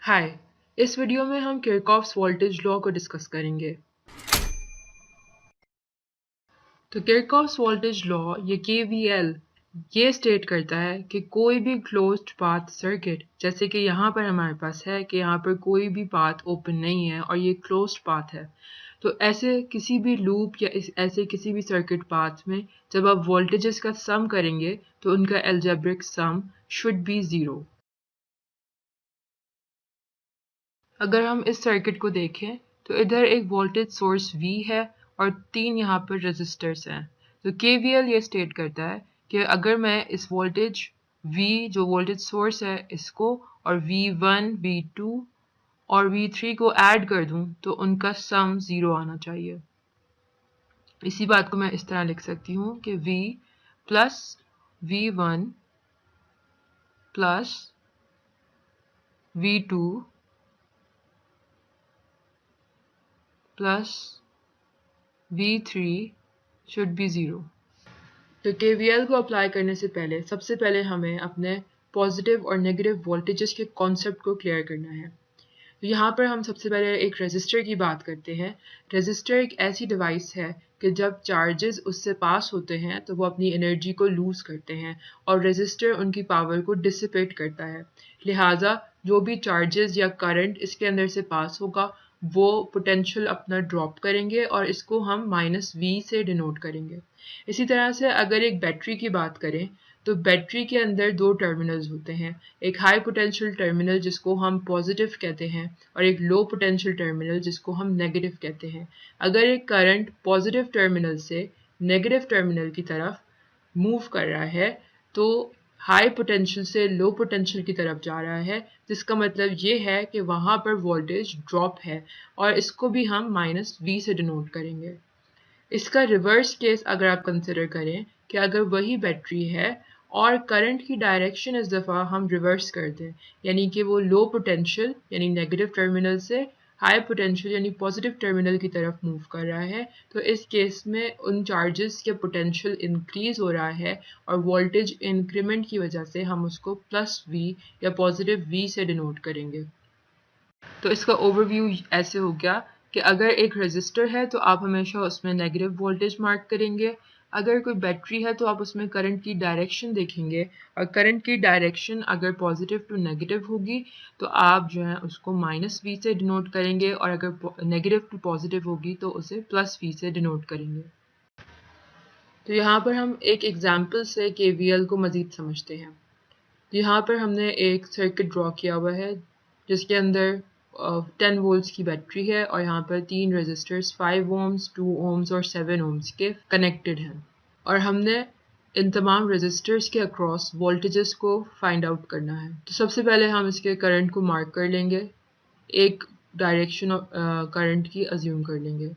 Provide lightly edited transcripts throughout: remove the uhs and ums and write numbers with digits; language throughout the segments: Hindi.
हाय, इस वीडियो में हम किरचॉफ्स वोल्टेज लॉ को डिस्कस करेंगे। तो किरचॉफ्स वोल्टेज लॉ या केवीएल ये स्टेट करता है कि कोई भी क्लोज्ड पाथ सर्किट, जैसे कि यहाँ पर हमारे पास है कि यहाँ पर कोई भी पाथ ओपन नहीं है और ये क्लोज्ड पाथ है, तो ऐसे किसी भी लूप या ऐसे किसी भी सर्किट पाथ में जब आप वोल्टेजेस का सम करेंगे तो उनका अलजेब्रिक सम शुड बी 0। अगर हम इस सर्किट को देखें तो इधर एक वोल्टेज सोर्स V है और 3 यहाँ पर रेजिस्टर्स हैं। तो KVL ये स्टेट करता है कि अगर मैं इस वोल्टेज V जो वोल्टेज सोर्स है इसको और V1, V2 और V3 को ऐड कर दूं तो उनका सम 0 आना चाहिए। इसी बात को मैं इस तरह लिख सकती हूँ कि V plus V1 plus V2 plus V3 should be 0। तो KVL को अप्लाई करने से पहले सबसे पहले हमें अपने पॉजिटिव और नेगेटिव वोल्टेजेस के कॉन्सेप्ट को क्लियर करना है। तो यहाँ पर हम सबसे पहले एक रेजिस्टर की बात करते हैं। रेजिस्टर एक ऐसी डिवाइस है कि जब चार्जेस उससे पास होते हैं तो वो अपनी एनर्जी को लूज करते हैं और रेजिस्टर उनकी पावर को डिसिपेट करता है। लिहाजा जो भी चार्जेस या करंट इसके अंदर से पास होगा वो पोटेंशियल अपना ड्रॉप करेंगे और इसको हम -V से डिनोट करेंगे। इसी तरह से अगर एक बैटरी की बात करें तो बैटरी के अंदर 2 टर्मिनल्स होते हैं, एक हाई पोटेंशियल टर्मिनल जिसको हम पॉजिटिव कहते हैं और एक लो पोटेंशियल टर्मिनल जिसको हम नेगेटिव कहते हैं। अगर एक करंट पॉजिटिव टर्मिनल से नेगेटिव टर्मिनल की तरफ मूव कर रहा है तो हाई पोटेंशियल से लो पोटेंशियल की तरफ जा रहा है, जिसका मतलब ये है कि वहाँ पर वोल्टेज ड्रॉप है और इसको भी हम -V से डिनोट करेंगे। इसका रिवर्स केस अगर आप कंसिडर करें कि अगर वही बैटरी है और करंट की डायरेक्शन इस दफ़ा हम रिवर्स कर दें, यानी कि वो लो पोटेंशियल यानी नेगेटिव टर्मिनल से हाई पोटेंशियल यानी पॉजिटिव टर्मिनल की तरफ मूव कर रहा है, तो इस केस में उन चार्जेस के पोटेंशियल इंक्रीज हो रहा है और वोल्टेज इंक्रीमेंट की वजह से हम उसको +V या पॉजिटिव V से डिनोट करेंगे। तो इसका ओवरव्यू ऐसे हो गया कि अगर एक रेजिस्टर है तो आप हमेशा उसमें नेगेटिव वोल्टेज मार्क करेंगे। अगर कोई बैटरी है तो आप उसमें करंट की डायरेक्शन देखेंगे और करंट की डायरेक्शन अगर पॉजिटिव टू नेगेटिव होगी तो आप जो है उसको -V से डिनोट करेंगे और अगर नेगेटिव टू पॉजिटिव होगी तो उसे +V से डिनोट करेंगे। तो यहाँ पर हम एक एग्जाम्पल से KVL को मज़ीद समझते हैं। तो यहाँ पर हमने एक सर्किट ड्रॉ किया हुआ है जिसके अंदर 10 वोल्ट्स की बैटरी है और यहाँ पर 3 रेजिस्टर्स 5 ओम्स, 2 ओम्स और 7 ओम्स के कनेक्टेड हैं और हमने इन तमाम रेजिस्टर्स के अक्रॉस वोल्टेजेस को फाइंड आउट करना है। तो सबसे पहले हम इसके करंट को मार्क कर लेंगे, एक डायरेक्शन करंट की अज्यूम कर लेंगे।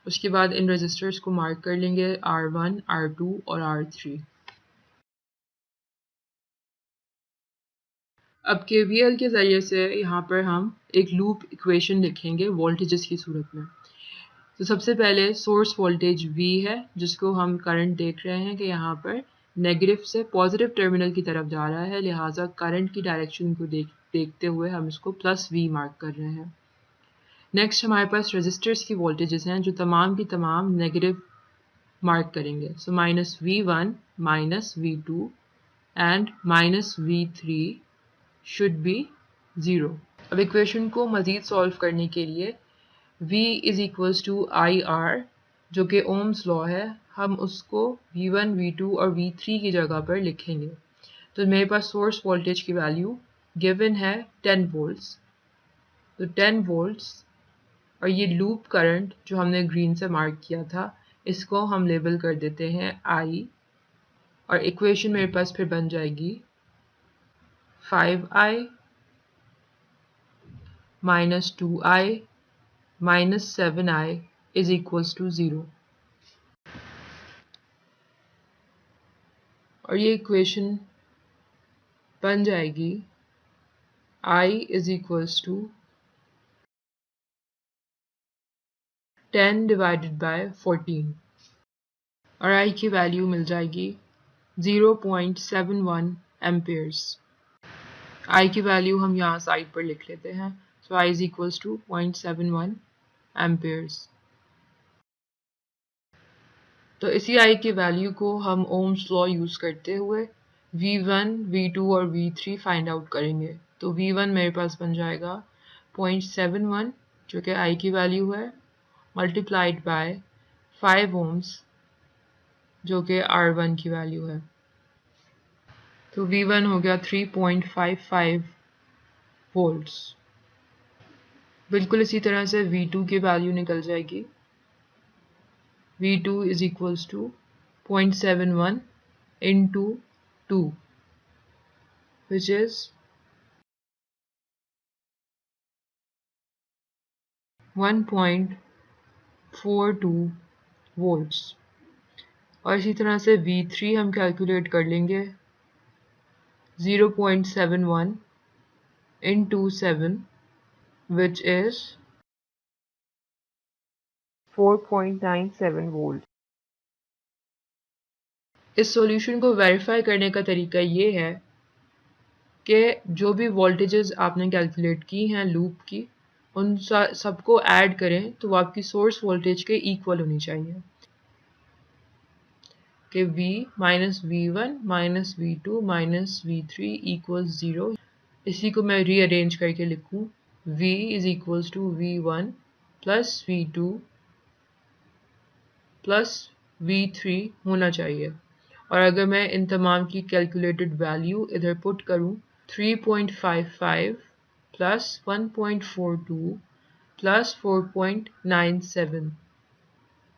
उसके बाद इन रेजिस्टर्स को मार्क कर लेंगे R1, R2 और R3। अब KVL के ज़रिए से यहाँ पर हम एक लूप इक्वेशन लिखेंगे वोल्टेजेस की सूरत में। तो सबसे पहले सोर्स वोल्टेज V है जिसको हम करंट देख रहे हैं कि यहाँ पर नेगेटिव से पॉजिटिव टर्मिनल की तरफ जा रहा है, लिहाजा करंट की डायरेक्शन को देखते हुए हम इसको +V मार्क कर रहे हैं। नेक्स्ट हमारे पास रेजिस्टर्स की वोल्टेजेस हैं जो तमाम की तमाम नेगेटिव मार्क करेंगे। सो -V1, -V2 and -V3 should be 0। अब इक्वेशन को मज़ीद सॉल्व करने के लिए V is equals to IR जो कि ओम्स लॉ है, हम उसको V1, V2 और V3 की जगह पर लिखेंगे। तो मेरे पास सोर्स वोल्टेज की वैल्यू गिवन है 10 वोल्ट्स। तो 10 वोल्ट्स और ये लूप करंट जो हमने ग्रीन से मार्क किया था इसको हम लेबल कर देते हैं I और इक्वेशन मेरे पास फिर बन जाएगी 5I -2I -7I is equals to 0 और ये इक्वेशन बन जाएगी I is equals to 10 divided by 14 और I की वैल्यू मिल जाएगी 0.71 एम्पेयर्स। आई की वैल्यू हम यहाँ साइड पर लिख लेते हैं। सो I is equals to 0.71 Ampere's. तो इसी आई की वैल्यू को हम ओम्स लॉ यूज़ करते हुए V1, V2 और V3 फाइंड आउट करेंगे। तो V1 मेरे पास बन जाएगा 0.71 जो कि आई की वैल्यू है, मल्टीप्लाइड बाय 5 ओम्स जो कि R1 की वैल्यू है। तो V1 हो गया 3.55 वोल्ट्स। बिल्कुल इसी तरह से V2 की वैल्यू निकल जाएगी। V2 is equals to 0.71 into 2 which is 1.42 volts। और इसी तरह से V3 हम कैलकुलेट कर लेंगे 0.71 into 7 which is 4.97 वोल्ट। इस सॉल्यूशन को वेरीफाई करने का तरीका ये है कि जो भी वोल्टेजेस आपने कैलकुलेट की हैं लूप की, उन सबको ऐड करें तो आपकी सोर्स वोल्टेज के इक्वल होनी चाहिए कि V minus V1 minus V2 minus V3 equals 0। इसी को मैं रीअरेंज करके लिखूं, V is equals to V1 plus V2 plus V3 होना चाहिए। और अगर मैं इन तमाम की कैलकुलेटेड वैल्यू इधर पुट करूं 3.55 प्लस 1.42 प्लस 4.97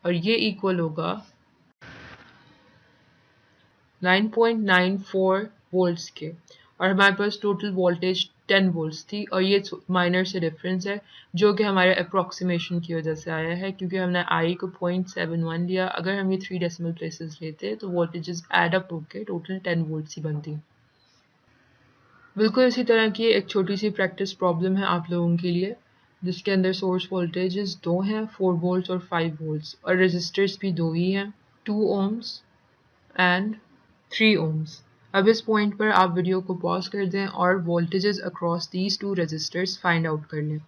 और ये इक्वल होगा 9.94 वोल्ट्स के। और हमारे पास टोटल वोल्टेज 10 वोल्ट्स थी और ये माइनर से डिफरेंस है जो कि हमारे अप्रॉक्सीमेशन की वजह से आया है क्योंकि हमने आई को 0.71 लिया। अगर हम ये 3 डेसिमल प्लेसेस लेते तो वोल्टेजेस ऐड अप होकर टोटल 10 वोल्ट्स ही बनती। बिल्कुल इसी तरह की एक छोटी सी प्रैक्टिस प्रॉब्लम है आप लोगों के लिए जिसके अंदर सोर्स वोल्टेजेस दो हैं, 4 वोल्ट्स और 5 वोल्ट्स, और रेजिस्टर्स भी दो ही हैं, 2 ohms एंड 3 ohms। अब इस पॉइंट पर आप वीडियो को पॉज कर दें और voltages across these two resistors find out कर लें।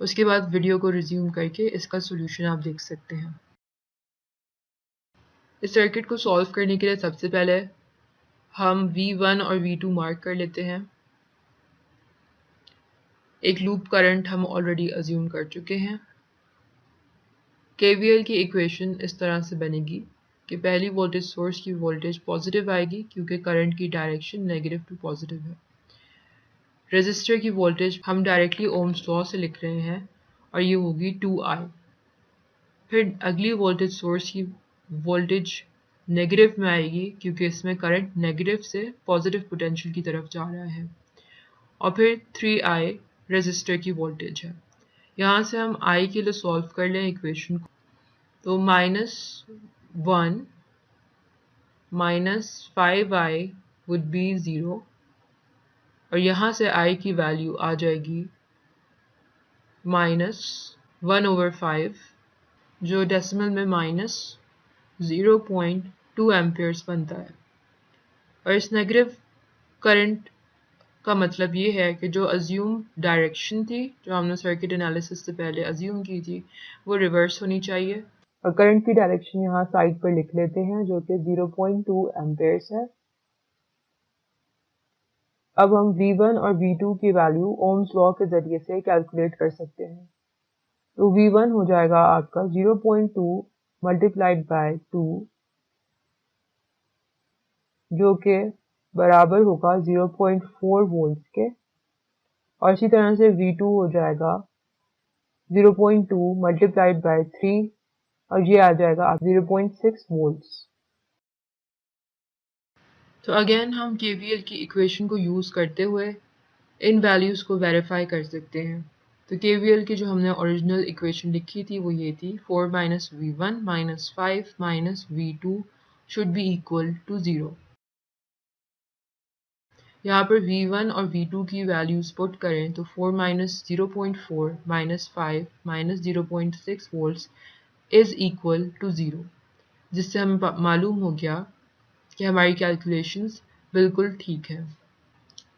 उसके बाद वीडियो को रिज्यूम करके इसका सोल्यूशन आप देख सकते हैं। इस सर्किट को सॉल्व करने के लिए सबसे पहले हम V1 और V2 मार्क कर लेते हैं। एक लूप करंट हम ऑलरेडी अज्यूम कर चुके हैं। KVL की इक्वेशन इस तरह से बनेगी कि पहली वोल्टेज सोर्स की वोल्टेज पॉजिटिव आएगी क्योंकि करंट की डायरेक्शन नेगेटिव टू पॉजिटिव है। रेजिस्टर की वोल्टेज हम डायरेक्टली ओम्स लॉ से लिख रहे हैं और ये होगी 2I। फिर अगली वोल्टेज सोर्स की वोल्टेज नेगेटिव में आएगी क्योंकि इसमें करंट नेगेटिव से पॉजिटिव पोटेंशियल की तरफ जा रहा है। और फिर 3I रेजिस्टर की वोल्टेज है। यहाँ से हम I के लिए सॉल्व कर लें इक्वेशन को, तो -1 माइनस 5I वुड बी 0 और यहाँ से I की वैल्यू आ जाएगी -1/5 जो डेसिमल में -0.2 एम्पियर्स बनता है। और इस नेगेटिव करंट का मतलब ये है कि जो अज्यूम डायरेक्शन थी जो हमने सर्किट एनालिसिस से पहले अज्यूम की थी वो रिवर्स होनी चाहिए। और करंट की डायरेक्शन यहाँ साइड पर लिख लेते हैं जो कि 0.2 एम्पेयर्स है। अब हम V1 और V2 की वैल्यू ओम्स लॉ के जरिए से कैलकुलेट कर सकते हैं। तो V1 हो जाएगा आपका 0.2 मल्टीप्लाइड बाय 2 जो कि बराबर होगा 0.4 वोल्ट्स के। और इसी तरह से V2 हो जाएगा 0.2 मल्टीप्लाइड बाय 3 और ये आ जाएगा 0.6 वोल्ट्स। तो अगेन हम KVL की इक्वेशन को यूज़ करते हुए इन वैल्यूज़ को वेरीफाई कर सकते हैं। तो KVL की जो हमने ओरिजिनल इक्वेशन लिखी थी वो ये थी 4 minus V1 minus 5 minus V2 should be equal to 0। यहाँ पर V1 और V2 की वैल्यूज़ पुट करें तो 4 minus 0.4 minus 5 minus 0.6 volts is equal to 0, जिससे हमें मालूम हो गया कि हमारी कैलकुलेशंस बिल्कुल ठीक है।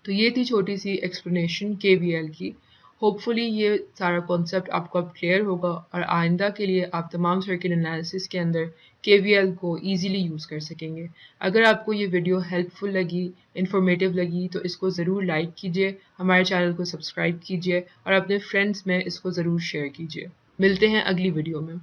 तो ये थी छोटी सी एक्सप्लेनेशन KVL की। होपफुली ये सारा कॉन्सेप्ट आपको अब क्लियर होगा और आइंदा के लिए आप तमाम सर्किट एनालिसिस के अंदर KVL को ईज़िली यूज़ कर सकेंगे। अगर आपको ये वीडियो हेल्पफुल लगी, इन्फॉर्मेटिव लगी तो इसको ज़रूर लाइक कीजिए, हमारे चैनल को सब्सक्राइब कीजिए और अपने फ्रेंड्स में इसको ज़रूर शेयर कीजिए। मिलते हैं अगली वीडियो में।